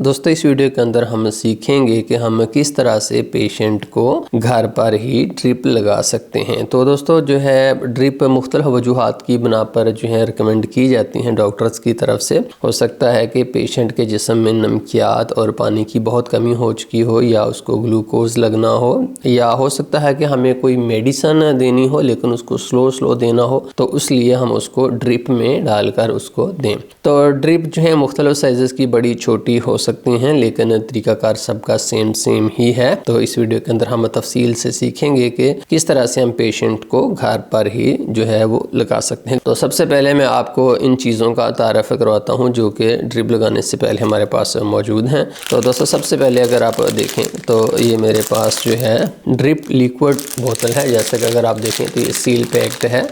दोस्तों इस वीडियो के अंदर हम सीखेंगे कि हम किस तरह से पेशेंट को घर पर ही ड्रिप लगा सकते हैं। तो दोस्तों जो है ड्रिप मुख्तलिफ वजूहात की बिना पर जो है रिकमेंड की जाती हैं डॉक्टर्स की तरफ से। हो सकता है कि पेशेंट के जिस्म में नमकियात और पानी की बहुत कमी हो चुकी हो, या उसको ग्लूकोज लगना हो, या हो सकता है कि हमें कोई मेडिसन देनी हो लेकिन उसको स्लो देना हो, तो इसलिए हम उसको ड्रिप में डालकर उसको दें। तो ड्रिप जो है मुख्तलिफ साइज़ की बड़ी छोटी हो सकती हैं, लेकिन तरीकाकार सबका सेम ही है। तो इस वीडियो के अंदर हम तफसील से सीखेंगे कि किस तरह से हम पेशेंट को घर पर ही जो है वो लगा सकते हैं। तो सबसे पहले मैं आपको इन चीज़ों का तारफ़ करवाता हूँ जो कि ड्रिप लगाने से पहले हमारे पास मौजूद हैं। तो दोस्तों सबसे पहले अगर आप देखें तो ये मेरे पास जो है ड्रिप लिक्विड बोतल है। जैसे कि अगर आप देखें तो ये सील पैक्ड है।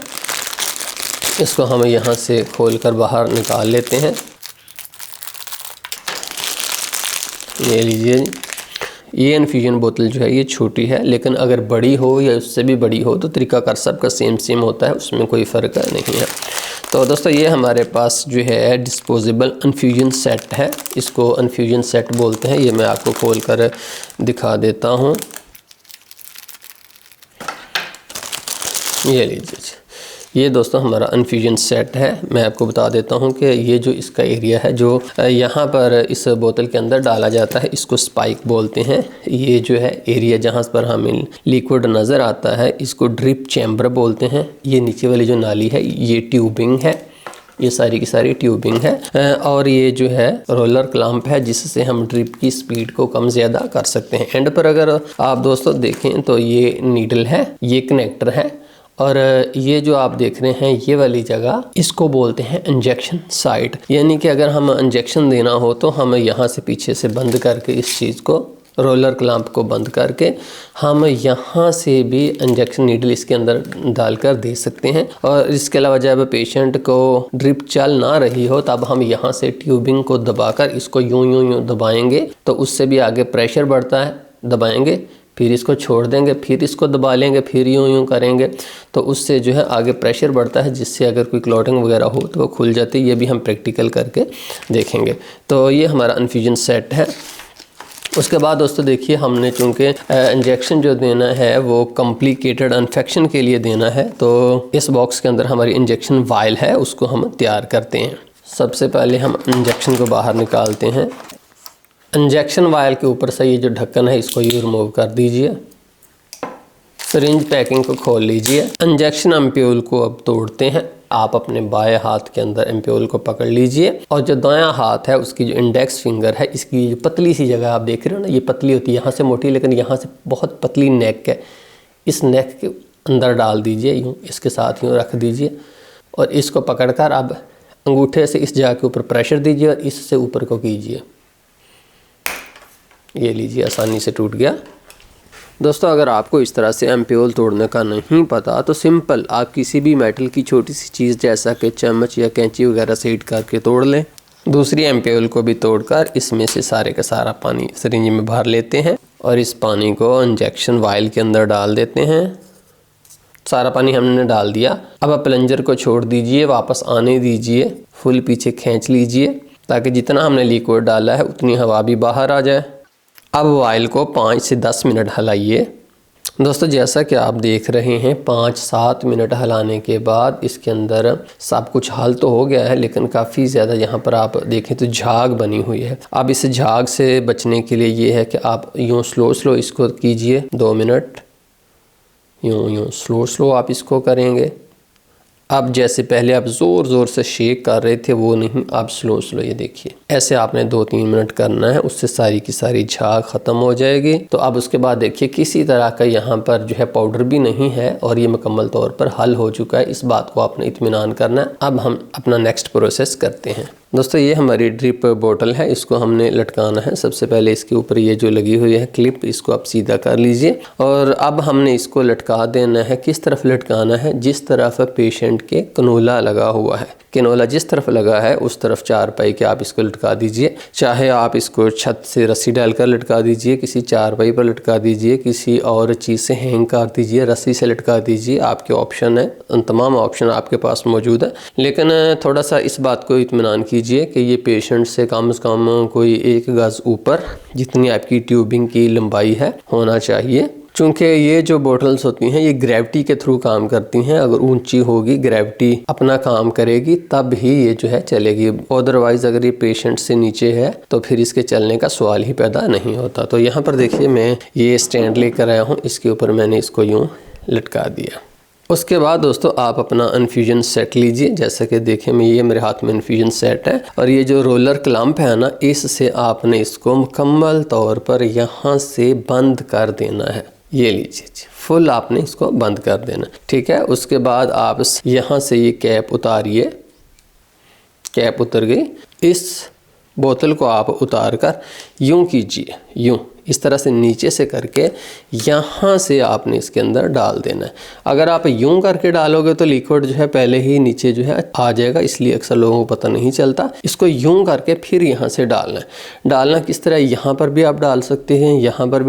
इसको हम यहाँ से खोलकर बाहर निकाल लेते हैं। ये लीजिए, ये इन्फ्यूजन बोतल जो है ये छोटी है, लेकिन अगर बड़ी हो या उससे भी बड़ी हो तो तरीकाकार सबका सेम होता है, उसमें कोई फ़र्क नहीं है। तो दोस्तों ये हमारे पास जो है डिस्पोजेबल इन्फ्यूजन सेट है, इसको इन्फ्यूजन सेट बोलते हैं। ये मैं आपको खोल कर दिखा देता हूँ। ये लीजिए, ये दोस्तों हमारा इन्फ्यूजन सेट है। मैं आपको बता देता हूँ कि ये जो इसका एरिया है जो यहाँ पर इस बोतल के अंदर डाला जाता है, इसको स्पाइक बोलते हैं। ये जो है एरिया जहाँ पर हमें लिक्विड नज़र आता है, इसको ड्रिप चैम्बर बोलते हैं। ये नीचे वाली जो नाली है ये ट्यूबिंग है, ये सारी की सारी ट्यूबिंग है। और ये जो है रोलर क्लैंप है, जिससे हम ड्रिप की स्पीड को कम ज़्यादा कर सकते हैं। एंड पर अगर आप दोस्तों देखें तो ये नीडल है, ये कनेक्टर है, और ये जो आप देख रहे हैं ये वाली जगह इसको बोलते हैं इंजेक्शन साइट। यानी कि अगर हम इंजेक्शन देना हो तो हम यहाँ से पीछे से बंद करके इस चीज़ को, रोलर क्लैंप को बंद करके हम यहाँ से भी इंजेक्शन नीडल इसके अंदर डालकर दे सकते हैं। और इसके अलावा जब पेशेंट को ड्रिप चल ना रही हो तब हम यहाँ से ट्यूबिंग को दबाकर इसको यूं दबाएंगे तो उससे भी आगे प्रेशर बढ़ता है। दबाएंगे, फिर इसको छोड़ देंगे, फिर इसको दबा लेंगे, फिर यूं करेंगे तो उससे जो है आगे प्रेशर बढ़ता है, जिससे अगर कोई क्लॉटिंग वगैरह हो तो वो खुल जाती है। ये भी हम प्रैक्टिकल करके देखेंगे। तो ये हमारा इन्फ्यूजन सेट है। उसके बाद दोस्तों देखिए, हमने चूँकि इंजेक्शन जो देना है वो कॉम्प्लिकेटेड इन्फेक्शन के लिए देना है, तो इस बॉक्स के अंदर हमारी इंजेक्शन वायल है, उसको हम तैयार करते हैं। सबसे पहले हम इंजेक्शन को बाहर निकालते हैं। इंजेक्शन वायल के ऊपर से ये जो ढक्कन है इसको ये रिमूव कर दीजिए। सिरिंज पैकिंग को खोल लीजिए। इंजेक्शन एम्प्यूल को अब तोड़ते हैं। आप अपने बाएं हाथ के अंदर एम्प्यूल को पकड़ लीजिए, और जो दायां हाथ है उसकी जो इंडेक्स फिंगर है, इसकी जो पतली सी जगह आप देख रहे हो ना, ये पतली होती है, यहाँ से मोटी लेकिन यहाँ से बहुत पतली नेक है, इस नेक के अंदर डाल दीजिए, यूँ इसके साथ यूँ रख दीजिए, और इसको पकड़कर अब अंगूठे से इस जगह के ऊपर प्रेशर दीजिए और इससे ऊपर को कीजिए। ये लीजिए, आसानी से टूट गया। दोस्तों अगर आपको इस तरह से एम्प्यूल तोड़ने का नहीं पता तो सिंपल आप किसी भी मेटल की छोटी सी चीज़ जैसा कि चम्मच या कैंची वगैरह से हिट करके तोड़ लें। दूसरी एम्प्यूल को भी तोड़कर इसमें से सारे का सारा पानी सिरिंज में भर लेते हैं, और इस पानी को इंजेक्शन वायल के अंदर डाल देते हैं। सारा पानी हमने डाल दिया। अब आप प्लंजर को छोड़ दीजिए, वापस आने दीजिए, फुल पीछे खींच लीजिए ताकि जितना हमने लिक्विड डाला है उतनी हवा भी बाहर आ जाए। अब वायल को 5 से 10 मिनट हिलाइए। दोस्तों जैसा कि आप देख रहे हैं 5-7 मिनट हिलाने के बाद इसके अंदर सब कुछ हल तो हो गया है, लेकिन काफ़ी ज़्यादा यहाँ पर आप देखें तो झाग बनी हुई है। अब इस झाग से बचने के लिए ये है कि आप यूँ स्लो इसको कीजिए 2 मिनट, यूँ स्लो आप इसको करेंगे। अब जैसे पहले आप ज़ोर से शेक कर रहे थे वो नहीं, आप स्लो ये देखिए, ऐसे आपने 2-3 मिनट करना है, उससे सारी की सारी झाग ख़त्म हो जाएगी। तो अब उसके बाद देखिए किसी तरह का यहाँ पर जो है पाउडर भी नहीं है, और ये मुकम्मल तौर पर हल हो चुका है। इस बात को आपने इत्मीनान करना है। अब हम अपना नेक्स्ट प्रोसेस करते हैं। दोस्तों ये हमारी ड्रिप बोतल है, इसको हमने लटकाना है। सबसे पहले इसके ऊपर ये जो लगी हुई है क्लिप, इसको आप सीधा कर लीजिए, और अब हमने इसको लटका देना है। किस तरफ लटकाना है? जिस तरफ पेशेंट के कनूला लगा हुआ है, कैनोला जिस तरफ लगा है उस तरफ चारपाई के आप इसको लटका दीजिए। चाहे आप इसको छत से रस्सी डालकर लटका दीजिए, किसी चारपाई पर लटका दीजिए, किसी और चीज़ से हैंग कर दीजिए, रस्सी से लटका दीजिए, आपके ऑप्शन है, उन तमाम ऑप्शन आपके पास मौजूद है। लेकिन थोड़ा सा इस बात को इत्मीनान कीजिए कि ये पेशेंट से कम कोई 1 गज़ ऊपर जितनी आपकी ट्यूबिंग की लंबाई है होना चाहिए। चूँकि ये जो बोटल्स होती हैं ये ग्रेविटी के थ्रू काम करती हैं, अगर ऊंची होगी ग्रेविटी अपना काम करेगी तब ही ये जो है चलेगी, अदरवाइज़ अगर ये पेशेंट से नीचे है तो फिर इसके चलने का सवाल ही पैदा नहीं होता। तो यहाँ पर देखिए मैं ये स्टैंड लेकर आया हूँ, इसके ऊपर मैंने इसको यूँ लटका दिया। उसके बाद दोस्तों आप अपना इन्फ्यूजन सेट लीजिए। जैसा कि देखें मैं ये मेरे हाथ में इन्फ्यूजन सेट है और ये जो रोलर क्लम्प है ना, इससे आपने इसको मुकम्मल तौर पर यहाँ से बंद कर देना है। ये लीजिए जी, फुल आपने इसको बंद कर देना, ठीक है। उसके बाद आप यहाँ से ये कैप उतारिए, कैप उतर गई। इस बोतल को आप उतार कर यूँ कीजिए, यूँ इस तरह से नीचे से करके यहाँ से आपने इसके अंदर डाल देना है। अगर आप यूं करके डालोगे तो लिक्विड जो है पहले ही नीचे जो है आ जाएगा, इसलिए अक्सर लोगों को पता नहीं चलता। इसको यूं करके फिर यहाँ से डालना है। डालना किस तरह, यहाँ पर भी आप डाल सकते हैं, यहाँ पर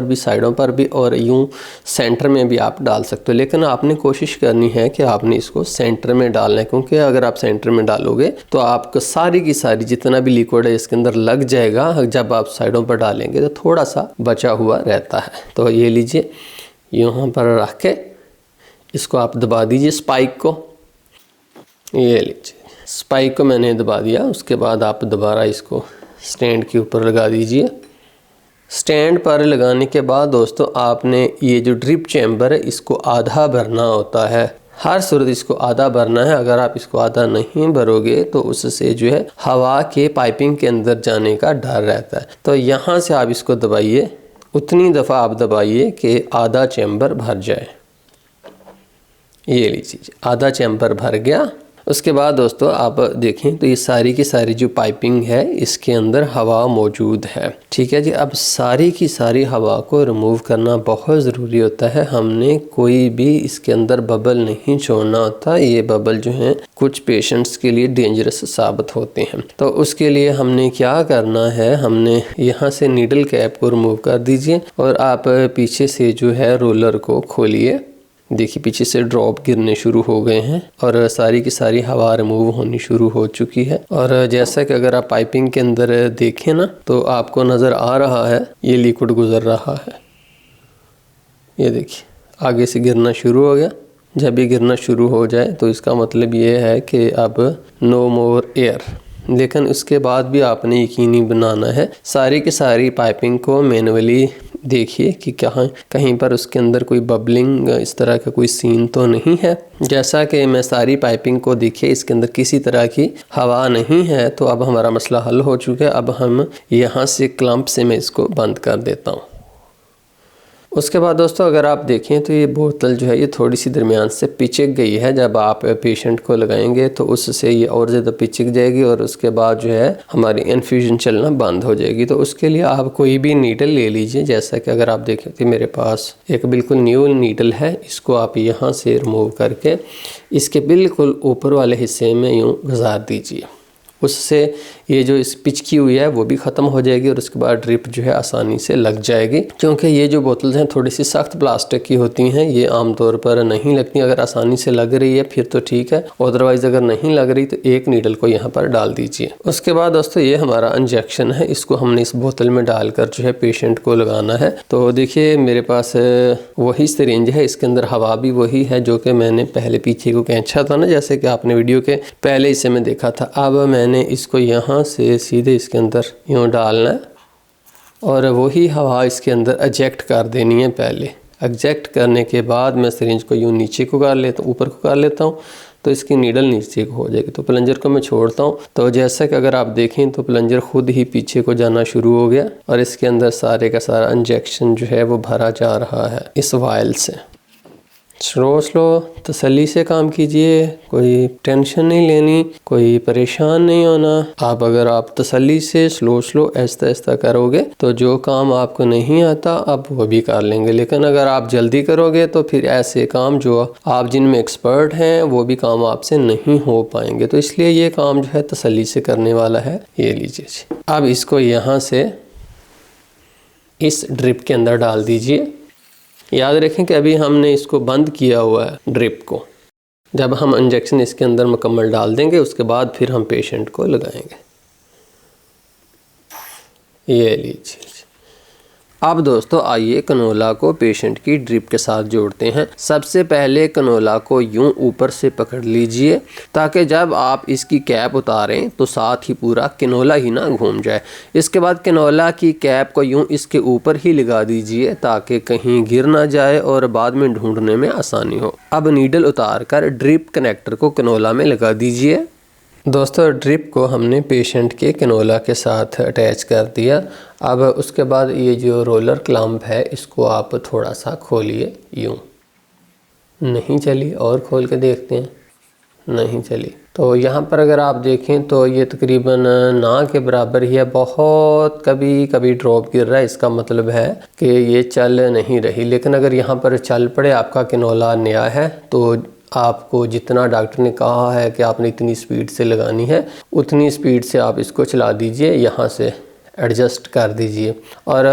भी, साइडों पर भी, और यूं सेंटर में भी आप डाल सकते हो। लेकिन आपने कोशिश करनी है कि आपने इसको सेंटर में डालना है, क्योंकि अगर आप सेंटर में डालोगे तो आपको सारी की सारी जितना भी लिक्विड है इसके अंदर लग जाएगा। जब आप साइडों पर डालेंगे तो थोड़ा सा बचा हुआ रहता है। तो ये लीजिए, यहाँ पर रख के इसको आप दबा दीजिए स्पाइक को। ये लीजिए, स्पाइक को मैंने दबा दिया। उसके बाद आप दोबारा इसको स्टैंड के ऊपर लगा दीजिए। स्टैंड पर लगाने के बाद दोस्तों आपने ये जो ड्रिप चैम्बर है इसको आधा भरना होता है। हर सूरत इसको आधा भरना है। अगर आप इसको आधा नहीं भरोगे तो उससे जो है हवा के पाइपिंग के अंदर जाने का डर रहता है। तो यहाँ से आप इसको दबाइए, उतनी दफ़ा आप दबाइए कि आधा चैम्बर भर जाए। ये लीजिए, आधा चैम्बर भर गया। उसके बाद दोस्तों आप देखें तो ये सारी की सारी जो पाइपिंग है इसके अंदर हवा मौजूद है, ठीक है जी। अब सारी की सारी हवा को रिमूव करना बहुत ज़रूरी होता है। हमने कोई भी इसके अंदर बबल नहीं छोड़ना होता। ये बबल जो हैं कुछ पेशेंट्स के लिए डेंजरस साबित होते हैं। तो उसके लिए हमने क्या करना है, हमने यहाँ से नीडल कैप को रिमूव कर दीजिए और आप पीछे से जो है रोलर को खोलिए। देखिए पीछे से ड्रॉप गिरने शुरू हो गए हैं और सारी की सारी हवा रिमूव होनी शुरू हो चुकी है। और जैसा कि अगर आप पाइपिंग के अंदर देखें ना तो आपको नज़र आ रहा है ये लिक्विड गुजर रहा है। ये देखिए आगे से गिरना शुरू हो गया। जब ये गिरना शुरू हो जाए तो इसका मतलब ये है कि अब नो मोर एयर। लेकिन उसके बाद भी आपने यकीनी बनाना है सारी की सारी पाइपिंग को मैनुअली देखिए कि कहीं पर उसके अंदर कोई बबलिंग इस तरह का कोई सीन तो नहीं है। जैसा कि मैं सारी पाइपिंग को देखिए इसके अंदर किसी तरह की हवा नहीं है, तो अब हमारा मसला हल हो चुका है। अब हम यहाँ से क्लम्प से मैं इसको बंद कर देता हूँ। उसके बाद दोस्तों अगर आप देखें तो ये बोतल जो है ये थोड़ी सी दरमियान से पिचक गई है। जब आप पेशेंट को लगाएंगे तो उससे ये और ज़्यादा पिचक जाएगी और उसके बाद जो है हमारी इन्फ्यूजन चलना बंद हो जाएगी। तो उसके लिए आप कोई भी नीडल ले लीजिए। जैसा कि अगर आप देखें कि मेरे पास एक बिल्कुल न्यू नीडल है, इसको आप यहाँ से रिमूव करके इसके बिल्कुल ऊपर वाले हिस्से में यूँ गुजार दीजिए। उससे ये जो इस पिचकी हुई है वो भी ख़त्म हो जाएगी और उसके बाद ड्रिप जो है आसानी से लग जाएगी। क्योंकि ये जो बोतल्स हैं थोड़ी सी सख्त प्लास्टिक की होती हैं, ये आमतौर पर नहीं लगती। अगर आसानी से लग रही है फिर तो ठीक है, अदरवाइज़ अगर नहीं लग रही तो एक नीडल को यहाँ पर डाल दीजिए। उसके बाद दोस्तों ये हमारा इंजेक्शन है, इसको हमने इस बोतल में डालकर जो है पेशेंट को लगाना है। तो देखिए मेरे पास वही सिरिंज है, इसके अंदर हवा भी वही है जो कि मैंने पहले पीछे को खींचा था ना, जैसे कि आपने वीडियो के पहले हिस्से में देखा था। अब मैंने इसको यहाँ से सीधे इसके अंदर यूँ डालना है और वही हवा इसके अंदर एजेक्ट कर देनी है। पहले एजेक्ट करने के बाद मैं सिरिंज को यूँ नीचे को कर लेता हूँ, ऊपर को कर लेता हूँ, तो इसकी नीडल नीचे को हो जाएगी। तो प्लंजर को मैं छोड़ता हूँ। तो जैसा कि अगर आप देखें तो प्लंजर खुद ही पीछे को जाना शुरू हो गया और इसके अंदर सारे का सारा इंजेक्शन जो है वो भरा जा रहा है इस वायल से। स्लो स्लो तसल्ली से काम कीजिए, कोई टेंशन नहीं लेनी, कोई परेशान नहीं होना। आप तसल्ली से स्लो स्लो आहिस्ता आहिस्ता करोगे तो जो काम आपको नहीं आता आप वो भी कर लेंगे। लेकिन अगर आप जल्दी करोगे तो फिर ऐसे काम जो आप जिनमें एक्सपर्ट हैं वो भी काम आपसे नहीं हो पाएंगे। तो इसलिए ये काम जो है तसल्ली से करने वाला है। ये लीजिए जी, अब इसको यहाँ से इस ड्रिप के अंदर डाल दीजिए। याद रखें कि अभी हमने इसको बंद किया हुआ है ड्रिप को। जब हम इंजेक्शन इसके अंदर मुकम्मल डाल देंगे उसके बाद फिर हम पेशेंट को लगाएंगे। ये लीजिए। अब दोस्तों आइए कनोला को पेशेंट की ड्रिप के साथ जोड़ते हैं। सबसे पहले कनोला को यूं ऊपर से पकड़ लीजिए ताकि जब आप इसकी कैप उतारें तो साथ ही पूरा कनोला ही ना घूम जाए। इसके बाद कनोला की कैप को यूं इसके ऊपर ही लगा दीजिए ताकि कहीं गिर ना जाए और बाद में ढूंढने में आसानी हो। अब नीडल उतार कर ड्रिप कनेक्टर को कनोला में लगा दीजिए। दोस्तों ड्रिप को हमने पेशेंट के कनोला के साथ अटैच कर दिया। अब उसके बाद ये जो रोलर क्लैंप है इसको आप थोड़ा सा खोलिए। यूँ नहीं चली, और खोल के देखते हैं, नहीं चली। तो यहाँ पर अगर आप देखें तो ये तकरीबन ना के बराबर ही है, बहुत कभी कभी ड्रॉप गिर रहा है। इसका मतलब है कि ये चल नहीं रही। लेकिन अगर यहाँ पर चल पड़े, आपका कनोला नया है, तो आपको जितना डॉक्टर ने कहा है कि आपने इतनी स्पीड से लगानी है उतनी स्पीड से आप इसको चला दीजिए, यहाँ से एडजस्ट कर दीजिए। और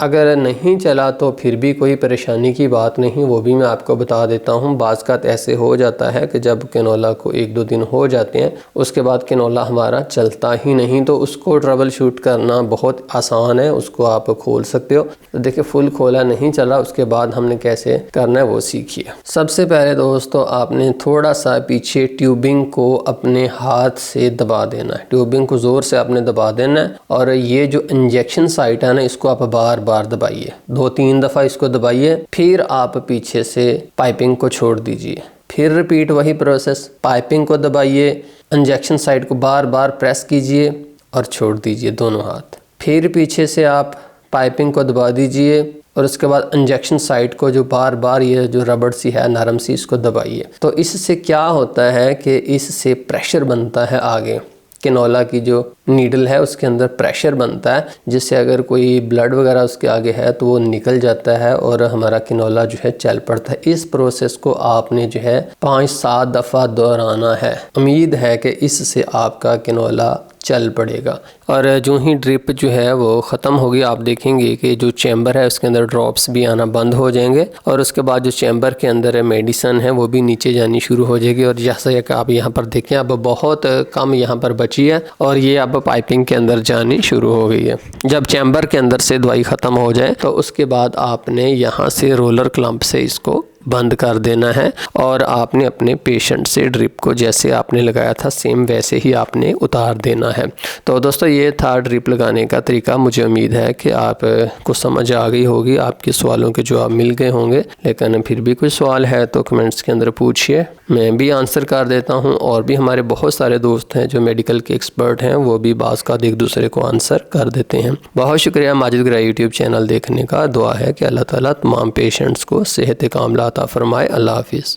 अगर नहीं चला तो फिर भी कोई परेशानी की बात नहीं, वो भी मैं आपको बता देता हूँ। बाज़ का ऐसे हो जाता है कि जब कनोला को 1-2 दिन हो जाते हैं उसके बाद कनोला हमारा चलता ही नहीं, तो उसको ट्रबल शूट करना बहुत आसान है। उसको आप खोल सकते हो। तो देखिए फुल खोला, नहीं चला, उसके बाद हमने कैसे करना है वो सीखिए। सबसे पहले दोस्तों आपने थोड़ा सा पीछे ट्यूबिंग को अपने हाथ से दबा देना है। ट्यूबिंग को ज़ोर से आपने दबा देना है और ये जो इंजेक्शन साइट है ना इसको आप बार बार दबाइए, 2-3 दफ़ा इसको दबाइए। फिर आप पीछे से पाइपिंग को छोड़ दीजिए। फिर रिपीट वही प्रोसेस, पाइपिंग को दबाइए, इंजेक्शन साइट को बार बार प्रेस कीजिए और छोड़ दीजिए दोनों हाथ। फिर पीछे से आप पाइपिंग को दबा दीजिए और उसके बाद इंजेक्शन साइट को जो बार बार ये जो रबड़ सी है नरम सी, इसको दबाइए। तो इससे क्या होता है कि इससे प्रेशर बनता है आगे। कनोला की जो नीडल है उसके अंदर प्रेशर बनता है, जिससे अगर कोई ब्लड वगैरह उसके आगे है तो वो निकल जाता है और हमारा कनोला जो है चल पड़ता है। इस प्रोसेस को आपने जो है 5-7 दफ़ा दोहराना है। उम्मीद है कि इससे आपका कनोला चल पड़ेगा। और जो ही ड्रिप जो है वो ख़त्म होगी, आप देखेंगे कि जो चैम्बर है उसके अंदर ड्रॉप्स भी आना बंद हो जाएंगे और उसके बाद जो चैम्बर के अंदर मेडिसन है वो भी नीचे जानी शुरू हो जाएगी। और जैसा कि आप यहाँ पर देखें अब बहुत कम यहाँ पर बची है और ये अब पाइपिंग के अंदर जानी शुरू हो गई है। जब चैम्बर के अंदर से दवाई ख़त्म हो जाए तो उसके बाद आपने यहाँ से रोलर क्लैंप से इसको बंद कर देना है और आपने अपने पेशेंट से ड्रिप को जैसे आपने लगाया था सेम वैसे ही आपने उतार देना है। तो दोस्तों ये था ड्रिप लगाने का तरीका। मुझे उम्मीद है कि आपको समझ आ गई होगी, आपके सवालों के जवाब मिल गए होंगे। लेकिन फिर भी कोई सवाल है तो कमेंट्स के अंदर पूछिए, मैं भी आंसर कर देता हूँ। और भी हमारे बहुत सारे दोस्त हैं जो मेडिकल के एक्सपर्ट हैं, वो भी बाज़ का एक दूसरे को आंसर कर देते हैं। बहुत शुक्रिया माजिद गराई यूट्यूब चैनल देखने का। दुआ है कि अल्लाह ताला तमाम पेशेंट्स को सेहत कामिला अता फरमाए। अल्लाह हाफिज़।